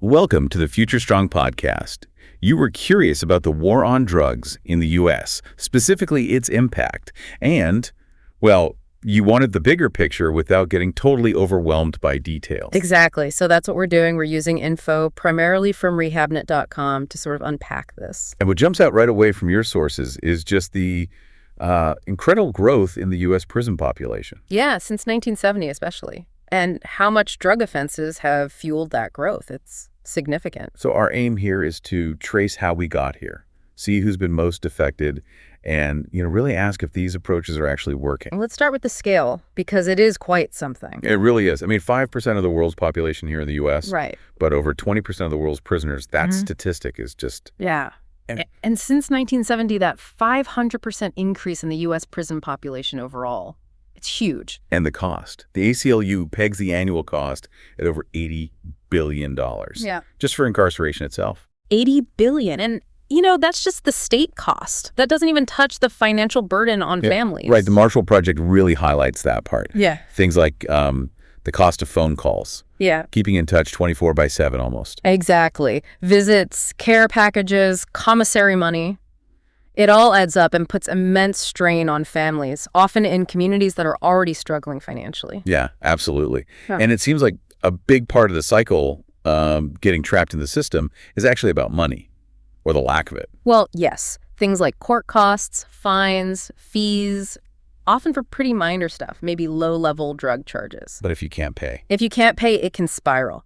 Welcome to the Future Strong podcast. You were curious about the war on drugs in the U.S., specifically its impact, and, well, you wanted the bigger picture without getting totally overwhelmed by details. Exactly. So that's what we're doing. We're using info primarily from rehabnet.com to sort of unpack this. And what jumps out right away from your sources is just the incredible growth in the U.S. prison population. Yeah, since 1970 especially. And how much drug offenses have fueled that growth. It's significant. So our aim here is to trace how we got here, see who's been most affected, and really ask if these approaches are actually working. Let's start with the scale, because it is quite something. It really is. I mean, 5% of the world's population here in the U.S., right? But over 20% of the world's prisoners. That statistic is just... Yeah. And since 1970, that 500% increase in the U.S. prison population overall, it's huge. And the cost. The ACLU pegs the annual cost at over $80 billion. Yeah. Just for incarceration itself. $80 billion. And, that's just the state cost. That doesn't even touch the financial burden on families. Right. The Marshall Project really highlights that part. Yeah. Things like the cost of phone calls. Yeah. Keeping in touch 24/7 almost. Exactly. Visits, care packages, commissary money. It all adds up and puts immense strain on families, often in communities that are already struggling financially. Yeah, absolutely. Huh. And it seems like a big part of the cycle, getting trapped in the system, is actually about money, or the lack of it. Well, yes. Things like court costs, fines, fees, often for pretty minor stuff, maybe low-level drug charges. But if you can't pay. If you can't pay, it can spiral.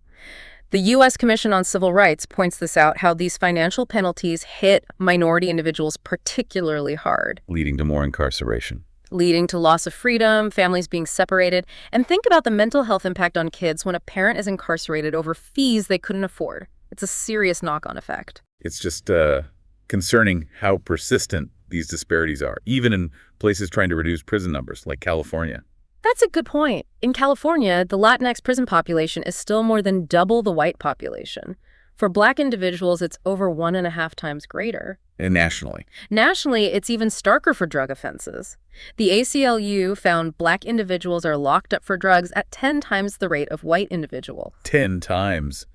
The U.S. Commission on Civil Rights points this out, how these financial penalties hit minority individuals particularly hard. Leading to more incarceration. Leading to loss of freedom, families being separated. And think about the mental health impact on kids when a parent is incarcerated over fees they couldn't afford. It's a serious knock-on effect. It's just concerning how persistent these disparities are, even in places trying to reduce prison numbers, like California. That's a good point. In California, the Latinx prison population is still more than double the white population. For Black individuals, it's over 1.5 times greater. And nationally? Nationally, it's even starker for drug offenses. The ACLU found Black individuals are locked up for drugs at 10 times the rate of white individuals. 10 times?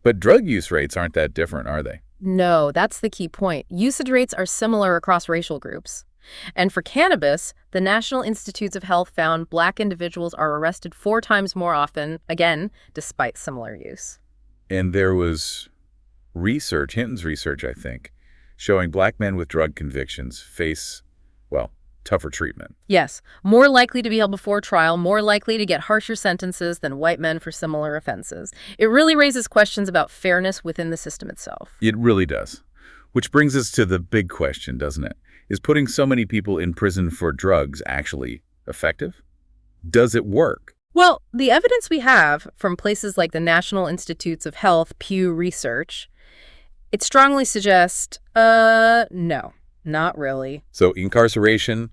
But drug use rates aren't that different, are they? No, that's the key point. Usage rates are similar across racial groups. And for cannabis, the National Institutes of Health found Black individuals are arrested 4 times more often, again, despite similar use. And there was research, Hinton's research, I think, showing Black men with drug convictions face, tougher treatment. Yes, more likely to be held before trial, more likely to get harsher sentences than white men for similar offenses. It really raises questions about fairness within the system itself. It really does. Which brings us to the big question, doesn't it? Is putting so many people in prison for drugs actually effective? Does it work? Well, the evidence we have from places like the National Institutes of Health, Pew Research, it strongly suggests, no, not really. So incarceration,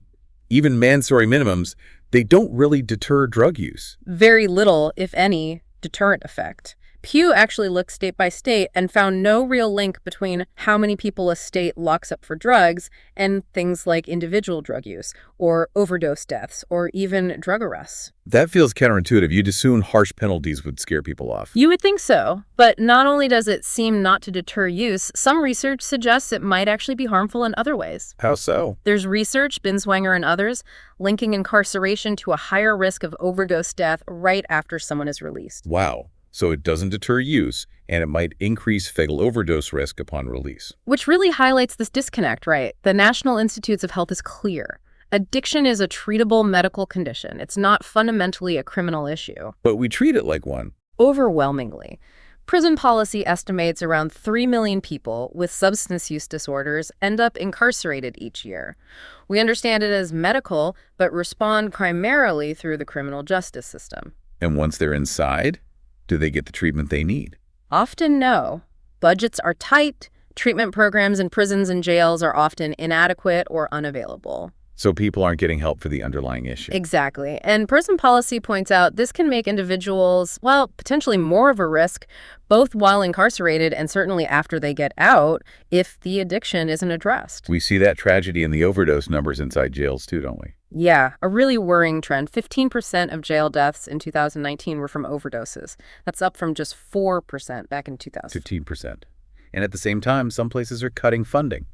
even mandatory minimums, they don't really deter drug use. Very little, if any, deterrent effect. Pew actually looked state by state and found no real link between how many people a state locks up for drugs and things like individual drug use, or overdose deaths, or even drug arrests. That feels counterintuitive. You'd assume harsh penalties would scare people off. You would think so. But not only does it seem not to deter use, some research suggests it might actually be harmful in other ways. How so? There's research, Binswanger and others, linking incarceration to a higher risk of overdose death right after someone is released. Wow. So it doesn't deter use, and it might increase fatal overdose risk upon release. Which really highlights this disconnect, right? The National Institutes of Health is clear. Addiction is a treatable medical condition. It's not fundamentally a criminal issue. But we treat it like one. Overwhelmingly. Prison policy estimates around 3 million people with substance use disorders end up incarcerated each year. We understand it as medical, but respond primarily through the criminal justice system. And once they're inside, do they get the treatment they need? Often no. Budgets are tight. Treatment programs in prisons and jails are often inadequate or unavailable. So people aren't getting help for the underlying issue. Exactly. And prison policy points out this can make individuals, potentially more of a risk, both while incarcerated and certainly after they get out, if the addiction isn't addressed. We see that tragedy in the overdose numbers inside jails too, don't we? Yeah, a really worrying trend. 15% of jail deaths in 2019 were from overdoses. That's up from just 4% back in 2000. 15%. And at the same time, some places are cutting funding.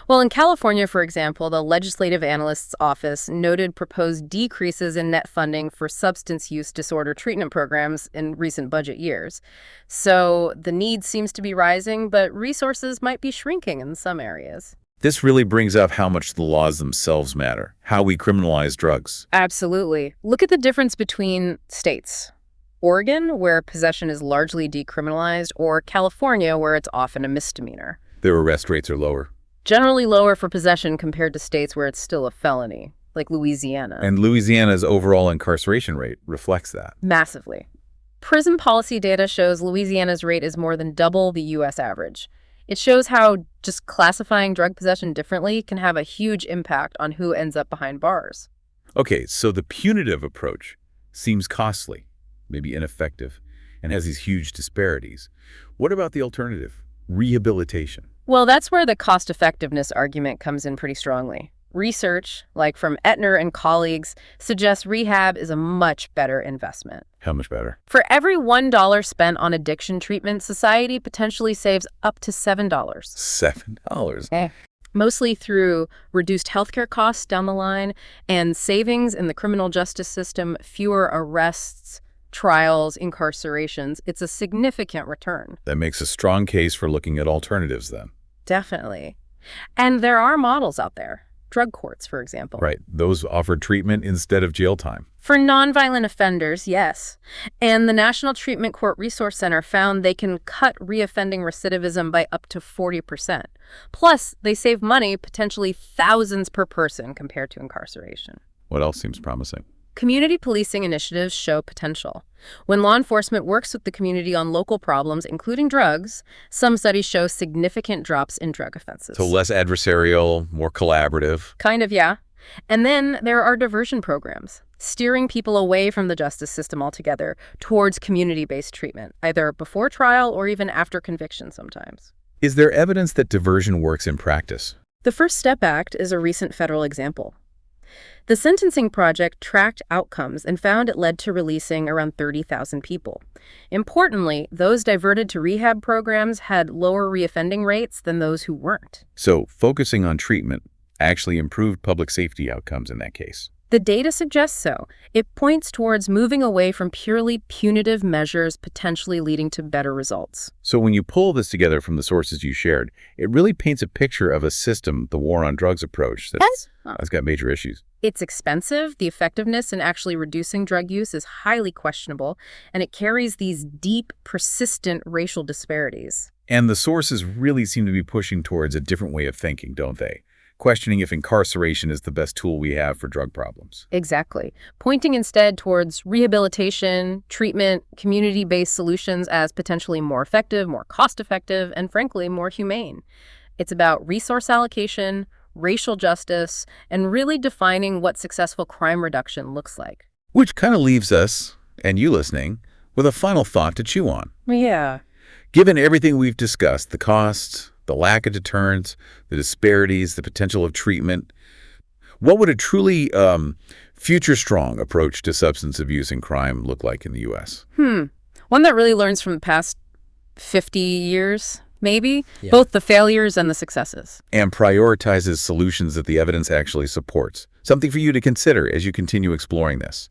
Well, in California, for example, the Legislative Analyst's Office noted proposed decreases in net funding for substance use disorder treatment programs in recent budget years. So the need seems to be rising, but resources might be shrinking in some areas. This really brings up how much the laws themselves matter, how we criminalize drugs. Absolutely. Look at the difference between states. Oregon, where possession is largely decriminalized, or California, where it's often a misdemeanor. Their arrest rates are lower. Generally lower for possession compared to states where it's still a felony, like Louisiana. And Louisiana's overall incarceration rate reflects that. Massively. Prison policy data shows Louisiana's rate is more than double the U.S. average. It shows how just classifying drug possession differently can have a huge impact on who ends up behind bars. Okay, so the punitive approach seems costly, maybe ineffective, and has these huge disparities. What about the alternative? Rehabilitation. Well, that's where the cost-effectiveness argument comes in pretty strongly. Research, like from Ettner and colleagues, suggests rehab is a much better investment. How much better? For every $1 spent on addiction treatment, society potentially saves up to $7. $7? Mostly through reduced healthcare costs down the line and savings in the criminal justice system, fewer arrests, trials, incarcerations. It's a significant return. That makes a strong case for looking at alternatives then. Definitely. And there are models out there. Drug courts, for example. Right. Those offer treatment instead of jail time. For nonviolent offenders, yes. And the National Treatment Court Resource Center found they can cut reoffending recidivism by up to 40%. Plus, they save money, potentially thousands per person compared to incarceration. What else seems promising? Community policing initiatives show potential. When law enforcement works with the community on local problems, including drugs, some studies show significant drops in drug offenses. So less adversarial, more collaborative. Kind of, yeah. And then there are diversion programs, steering people away from the justice system altogether towards community-based treatment, either before trial or even after conviction sometimes. Is there evidence that diversion works in practice? The First Step Act is a recent federal example. The Sentencing Project tracked outcomes and found it led to releasing around 30,000 people. Importantly, those diverted to rehab programs had lower reoffending rates than those who weren't. So focusing on treatment actually improved public safety outcomes in that case. The data suggests so. It points towards moving away from purely punitive measures, potentially leading to better results. So when you pull this together from the sources you shared, it really paints a picture of a system, the war on drugs approach, that's got major issues. It's expensive, the effectiveness in actually reducing drug use is highly questionable, and it carries these deep, persistent racial disparities. And the sources really seem to be pushing towards a different way of thinking, don't they? Questioning if incarceration is the best tool we have for drug problems. Exactly. Pointing instead towards rehabilitation, treatment, community-based solutions as potentially more effective, more cost-effective, and frankly, more humane. It's about resource allocation, racial justice, and really defining what successful crime reduction looks like. Which kind of leaves us, and you listening, with a final thought to chew on. Yeah. Given everything we've discussed, the costs, the lack of deterrence, the disparities, the potential of treatment, what would a truly future-strong approach to substance abuse and crime look like in the U.S.? One that really learns from the past 50 years, maybe, Yeah. both the failures and the successes. And prioritizes solutions that the evidence actually supports. Something for you to consider as you continue exploring this.